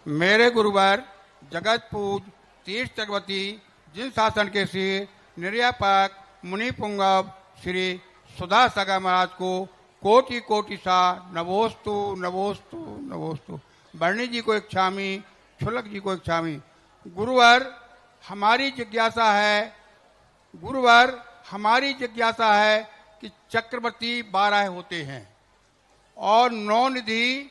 मेरे गुरुवर जगत पूज तीर्थ चक्रवर्ती जिन शासन के श्री निर्यापक मुनि पुंगव श्री सुधा सगा महाराज को कोटि कोटि सा नवोस्तु नवोस्तु नवोस्तु। वर्णी जी को एक छामी, छुलक जी को एक छामी। गुरुवर हमारी जिज्ञासा है कि चक्रवर्ती 12 होते हैं और 9 निधि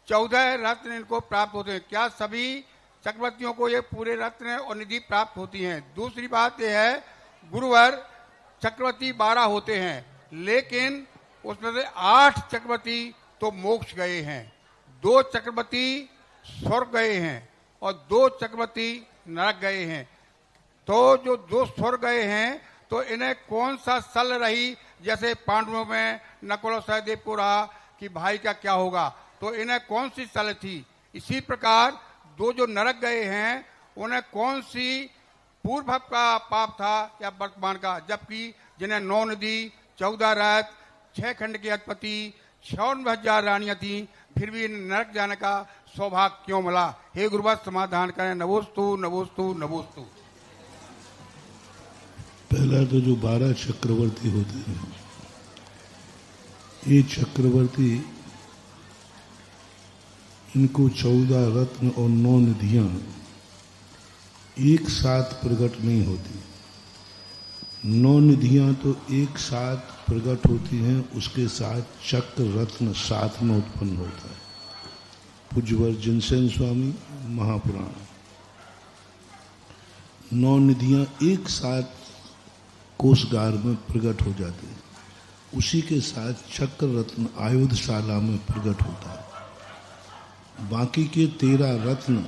14 रत्न इनको प्राप्त होते हैं। क्या सभी चक्रवर्तियों को ये पूरे रत्न और निधि प्राप्त होती हैं? दूसरी बात यह है, गुरुवर चक्रवर्ती 12 होते हैं, लेकिन उसमें से 8 चक्रवर्ती तो मोक्ष गए हैं, 2 चक्रवर्ती स्वर्ग गए हैं और 2 चक्रवर्ती नरक गए हैं। तो जो 2 स्वर्ग गए हैं तो इन्हें कौन सा सल रही, जैसे पांडवों में नकुल और सहदेव को रहा कि भाई का क्या होगा, तो इन्हें कौन सी सल थी? इसी प्रकार 2 जो नरक गए हैं उन्हें कौन सी पूर्व का पाप था या वर्तमान का, जबकि जिन्हें 9 नदी 14 रथ 6 खंड के अधिपति 56,000 रानियां थी, फिर भी नरक जाने का सौभाग्य क्यों मिला? हे गुरुवर समाधान करें। नवोस्तु नवोस्तु नवोस्तु। पहला तो जो 12 चक्रवर्ती होते हैं, ये चक्रवर्ती, इनको 14 रत्न और 9 निधियां एक साथ प्रकट नहीं होती। 9 निधियां तो एक साथ प्रकट होती हैं, उसके साथ चक्र रत्न साथ में उत्पन्न होता है। पूज्यवर जिनसेन स्वामी महापुराण। 9 निधियां एक साथ कोषगार में प्रकट हो जाती है, उसी के साथ चक्र रत्न आयुधशाला में प्रकट होता है। बाकी के 13 रत्न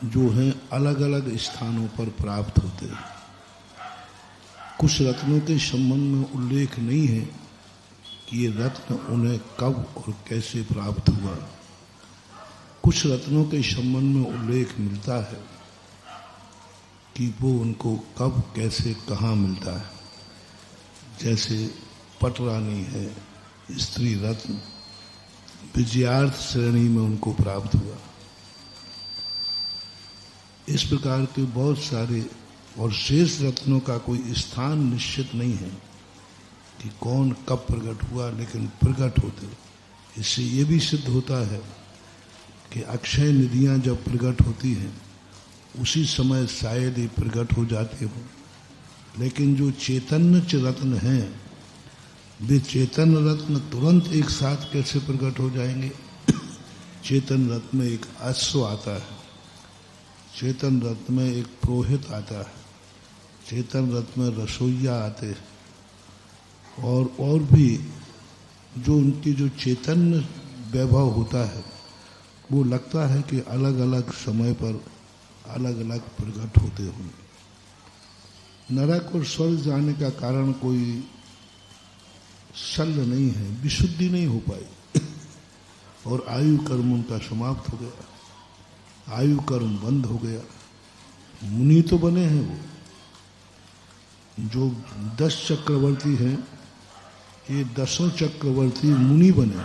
जो हैं अलग अलग स्थानों पर प्राप्त होते हैं। कुछ रत्नों के संबंध में उल्लेख नहीं है कि ये रत्न उन्हें कब और कैसे प्राप्त हुआ। कुछ रत्नों के संबंध में उल्लेख मिलता है कि वो उनको कब कैसे कहाँ मिलता है। जैसे पटरानी है, स्त्री रत्न विजयार्थ श्रेणी में उनको प्राप्त हुआ। इस प्रकार के बहुत सारे और शेष रत्नों का कोई स्थान निश्चित नहीं है कि कौन कब प्रकट हुआ, लेकिन प्रकट होते। इससे ये भी सिद्ध होता है कि अक्षय निधियां जब प्रकट होती हैं उसी समय शायद ही प्रकट हो जाते हो, लेकिन जो चैतन्य रत्न हैं वे चेतन रत्न तुरंत एक साथ कैसे प्रकट हो जाएंगे? चेतन रत्न में एक अश्व आता है, चेतन रत्न में एक पुरोहित आता है, चेतन रत्न में रसोइया आते हैं और भी जो उनकी जो चैतन्य वैभव होता है वो लगता है कि अलग अलग समय पर अलग अलग प्रकट होते होंगे। नरक और स्वर्ग जाने का कारण कोई शल्य नहीं है, विशुद्धि नहीं हो पाई और आयु कर्म उनका समाप्त हो गया, आयु कर्म बंद हो गया। मुनि तो बने हैं, वो जो 10 चक्रवर्ती हैं ये 10 चक्रवर्ती मुनि बने,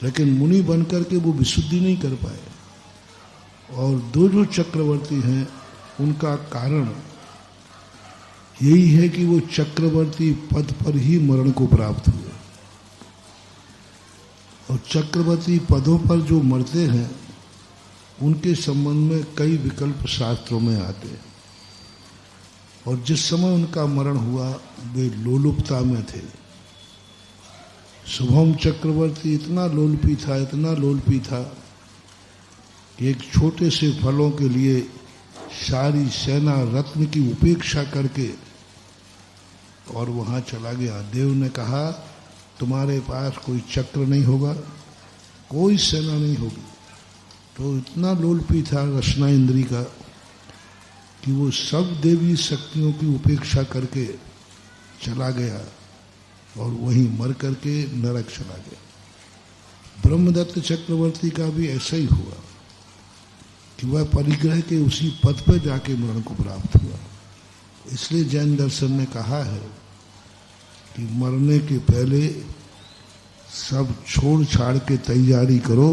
लेकिन मुनि बनकर के वो विशुद्धि नहीं कर पाए। और 2 जो चक्रवर्ती हैं उनका कारण यही है कि वो चक्रवर्ती पद पर ही मरण को प्राप्त हुए। और चक्रवर्ती पदों पर जो मरते हैं उनके संबंध में कई विकल्प शास्त्रों में आते हैं। और जिस समय उनका मरण हुआ वे लोलुपता में थे। शुभम चक्रवर्ती इतना लोलपी था कि एक छोटे से फलों के लिए सारी सेना रत्न की उपेक्षा करके और वहां चला गया। देव ने कहा तुम्हारे पास कोई चक्र नहीं होगा, कोई सेना नहीं होगी। तो इतना लोलपी था रसना इंद्री का कि वो सब देवी शक्तियों की उपेक्षा करके चला गया और वहीं मर करके नरक चला गया। ब्रह्मदत्त चक्रवर्ती का भी ऐसा ही हुआ कि वह परिग्रह के उसी पद पर जाके मरण को प्राप्त हुआ। इसलिए जैन दर्शन ने कहा है कि मरने के पहले सब छोड़ छाड़ के तैयारी करो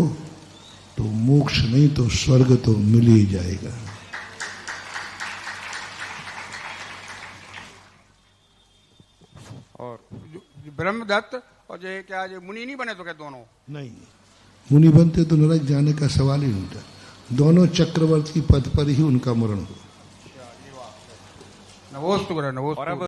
तो मोक्ष नहीं तो स्वर्ग तो मिल ही जाएगा। और ब्रह्मदत्त और जो क्या जो मुनि नहीं बने तो क्या दोनों नहीं, मुनि बनते तो नरक जाने का सवाल ही नहीं था। दोनों चक्रवर्ती पद पर ही उनका मरण हुआ। नवोस्तु नवोस्तु।